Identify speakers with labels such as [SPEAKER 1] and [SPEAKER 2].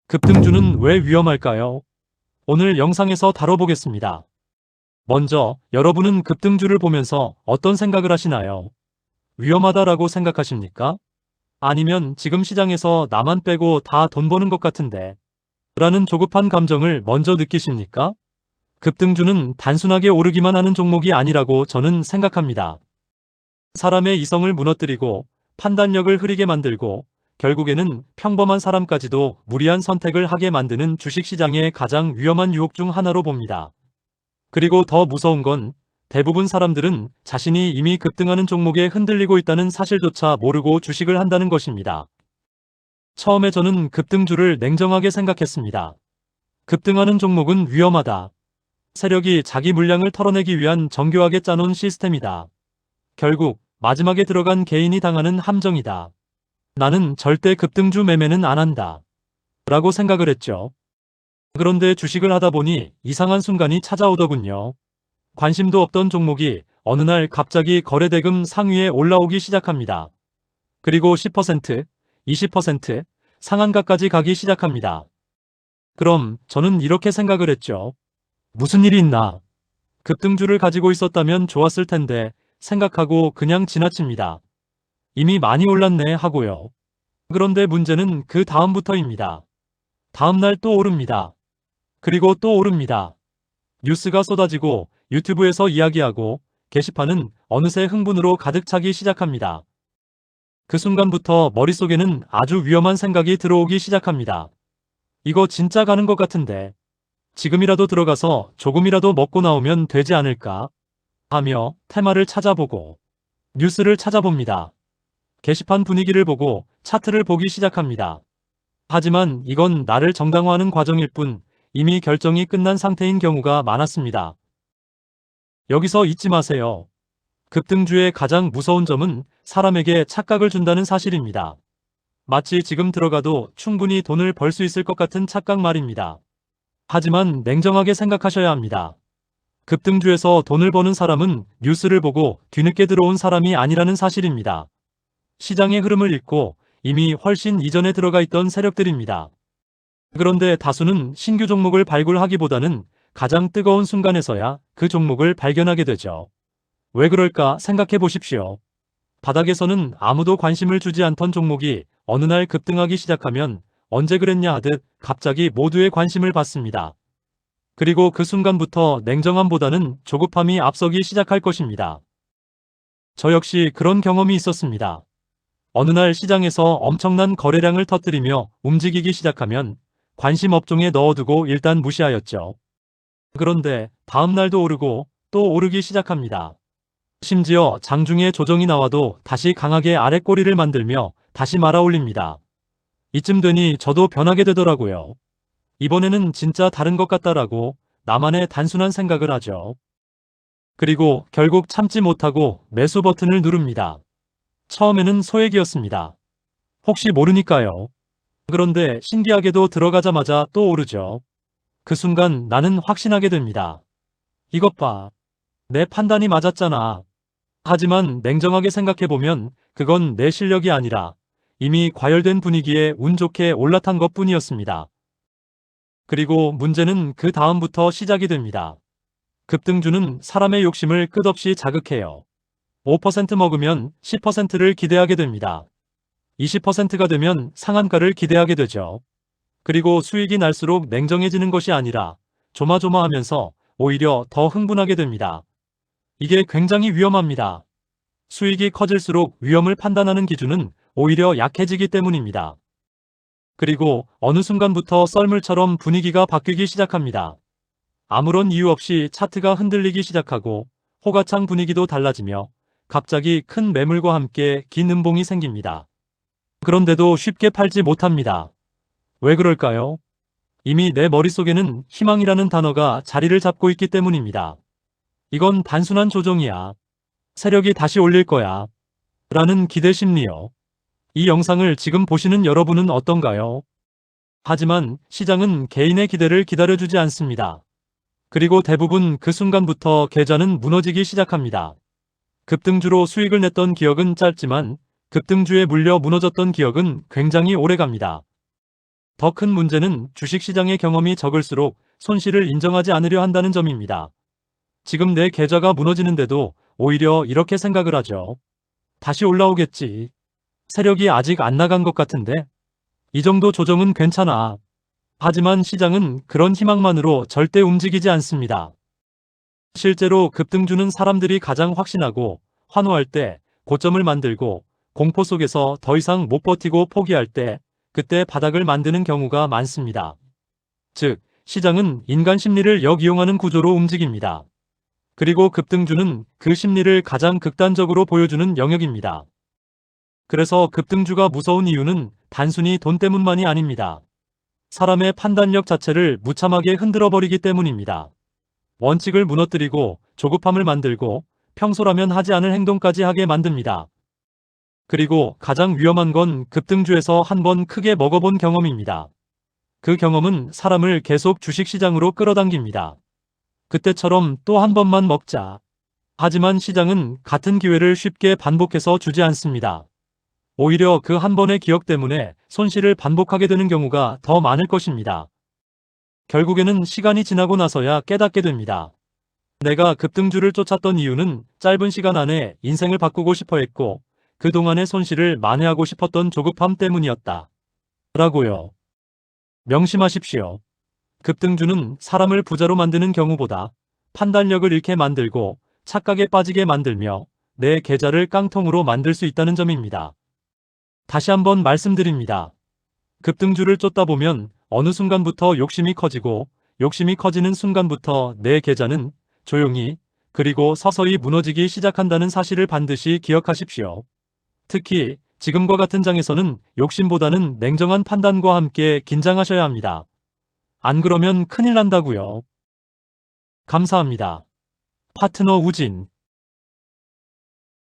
[SPEAKER 1] 급등주는 왜 위험할까요? 오늘 영상에서 다뤄보겠습니다. 먼저 여러분은 급등주를 보면서 어떤 생각을 하시나요? 위험하다라고 생각하십니까? 아니면 지금 시장에서 나만 빼고 다 돈 버는 것 같은데 라는 조급한 감정을 먼저 느끼십니까? 급등주는 단순하게 오르기만 하는 종목이 아니라고 저는 생각합니다. 사람의 이성을 무너뜨리고 판단력을 흐리게 만들고 결국에는 평범한 사람까지도 무리한 선택을 하게 만드는 주식시장의 가장 위험한 유혹 중 하나로 봅니다. 그리고 더 무서운 건 대부분 사람들은 자신이 이미 급등하는 종목에 흔들리고 있다는 사실조차 모르고 주식을 한다는 것입니다. 처음에 저는 급등주를 냉정하게 생각했습니다. 급등하는 종목은 위험하다. 세력이 자기 물량을 털어내기 위한 정교하게 짜놓은 시스템이다. 결국 마지막에 들어간 개인이 당하는 함정이다. 나는 절대 급등주 매매는 안 한다. 라고 생각을 했죠. 그런데 주식을 하다 보니 이상한 순간이 찾아오더군요. 관심도 없던 종목이 어느 날 갑자기 거래대금 상위에 올라오기 시작합니다. 그리고 10%, 20% 상한가까지 가기 시작합니다. 그럼 저는 이렇게 생각을 했죠. 무슨 일이 있나? 급등주를 가지고 있었다면 좋았을 텐데 생각하고 그냥 지나칩니다. 이미 많이 올랐네 하고요. 그런데 문제는 그 다음부터입니다. 다음날 또 오릅니다. 그리고 또 오릅니다. 뉴스가 쏟아지고 유튜브에서 이야기하고 게시판은 어느새 흥분으로 가득 차기 시작합니다. 그 순간부터 머릿속에는 아주 위험한 생각이 들어오기 시작합니다. 이거 진짜 가는 것 같은데 지금이라도 들어가서 조금이라도 먹고 나오면 되지 않을까 하며 테마를 찾아보고 뉴스를 찾아봅니다. 게시판 분위기를 보고 차트를 보기 시작합니다. 하지만 이건 나를 정당화하는 과정일 뿐 이미 결정이 끝난 상태인 경우가 많았습니다. 여기서 잊지 마세요. 급등주의 가장 무서운 점은 사람에게 착각을 준다는 사실입니다. 마치 지금 들어가도 충분히 돈을 벌 수 있을 것 같은 착각 말입니다. 하지만 냉정하게 생각하셔야 합니다. 급등주에서 돈을 버는 사람은 뉴스를 보고 뒤늦게 들어온 사람이 아니라는 사실입니다. 시장의 흐름을 읽고 이미 훨씬 이전에 들어가 있던 세력들입니다. 그런데 다수는 신규 종목을 발굴하기보다는 가장 뜨거운 순간에서야 그 종목을 발견하게 되죠. 왜 그럴까 생각해 보십시오. 바닥에서는 아무도 관심을 주지 않던 종목이 어느 날 급등하기 시작하면 언제 그랬냐 하듯 갑자기 모두의 관심을 받습니다. 그리고 그 순간부터 냉정함보다는 조급함이 앞서기 시작할 것입니다. 저 역시 그런 경험이 있었습니다. 어느 날 시장에서 엄청난 거래량을 터뜨리며 움직이기 시작하면 관심 업종에 넣어두고 일단 무시하였죠. 그런데 다음 날도 오르고 또 오르기 시작합니다. 심지어 장중에 조정이 나와도 다시 강하게 아랫꼬리를 만들며 다시 말아올립니다. 이쯤 되니 저도 변하게 되더라고요. 이번에는 진짜 다른 것 같다라고 나만의 단순한 생각을 하죠. 그리고 결국 참지 못하고 매수 버튼을 누릅니다. 처음에는 소액이었습니다. 혹시 모르니까요. 그런데 신기하게도 들어가자마자 또 오르죠. 그 순간 나는 확신하게 됩니다. 이것 봐. 내 판단이 맞았잖아. 하지만 냉정하게 생각해보면 그건 내 실력이 아니라 이미 과열된 분위기에 운 좋게 올라탄 것뿐이었습니다. 그리고 문제는 그 다음부터 시작이 됩니다. 급등주는 사람의 욕심을 끝없이 자극해요. 5% 먹으면 10%를 기대하게 됩니다. 20%가 되면 상한가를 기대하게 되죠. 그리고 수익이 날수록 냉정해지는 것이 아니라 조마조마하면서 오히려 더 흥분하게 됩니다. 이게 굉장히 위험합니다. 수익이 커질수록 위험을 판단하는 기준은 오히려 약해지기 때문입니다. 그리고 어느 순간부터 썰물처럼 분위기가 바뀌기 시작합니다. 아무런 이유 없이 차트가 흔들리기 시작하고 호가창 분위기도 달라지며 갑자기 큰 매물과 함께 긴 음봉이 생깁니다. 그런데도 쉽게 팔지 못합니다. 왜 그럴까요? 이미 내 머릿속에는 희망이라는 단어가 자리를 잡고 있기 때문입니다. 이건 단순한 조정이야. 세력이 다시 올릴 거야. 라는 기대 심리요. 이 영상을 지금 보시는 여러분은 어떤가요? 하지만 시장은 개인의 기대를 기다려주지 않습니다. 그리고 대부분 그 순간부터 계좌는 무너지기 시작합니다. 급등주로 수익을 냈던 기억은 짧지만 급등주에 물려 무너졌던 기억은 굉장히 오래갑니다. 더 큰 문제는 주식시장의 경험이 적을수록 손실을 인정하지 않으려 한다는 점입니다. 지금 내 계좌가 무너지는데도 오히려 이렇게 생각을 하죠. 다시 올라오겠지. 세력이 아직 안 나간 것 같은데? 이 정도 조정은 괜찮아. 하지만 시장은 그런 희망만으로 절대 움직이지 않습니다. 실제로 급등주는 사람들이 가장 확신하고 환호할 때 고점을 만들고 공포 속에서 더 이상 못 버티고 포기할 때 그때 바닥을 만드는 경우가 많습니다. 즉, 시장은 인간 심리를 역이용하는 구조로 움직입니다. 그리고 급등주는 그 심리를 가장 극단적으로 보여주는 영역입니다. 그래서 급등주가 무서운 이유는 단순히 돈 때문만이 아닙니다. 사람의 판단력 자체를 무참하게 흔들어버리기 때문입니다. 원칙을 무너뜨리고 조급함을 만들고 평소라면 하지 않을 행동까지 하게 만듭니다. 그리고 가장 위험한 건 급등주에서 한번 크게 먹어본 경험입니다. 그 경험은 사람을 계속 주식시장으로 끌어당깁니다. 그때처럼 또 한 번만 먹자. 하지만 시장은 같은 기회를 쉽게 반복해서 주지 않습니다. 오히려 그 한 번의 기억 때문에 손실을 반복하게 되는 경우가 더 많을 것입니다. 결국에는 시간이 지나고 나서야 깨닫게 됩니다. 내가 급등주를 쫓았던 이유는 짧은 시간 안에 인생을 바꾸고 싶어 했고 그동안의 손실을 만회하고 싶었던 조급함 때문이었다. 라고요. 명심하십시오. 급등주는 사람을 부자로 만드는 경우보다 판단력을 잃게 만들고 착각에 빠지게 만들며 내 계좌를 깡통으로 만들 수 있다는 점입니다. 다시 한번 말씀드립니다. 급등주를 쫓다 보면 어느 순간부터 욕심이 커지고 욕심이 커지는 순간부터 내 계좌는 조용히 그리고 서서히 무너지기 시작한다는 사실을 반드시 기억하십시오. 특히 지금과 같은 장에서는 욕심보다는 냉정한 판단과 함께 긴장하셔야 합니다. 안 그러면 큰일 난다고요. 감사합니다. 파트너 우진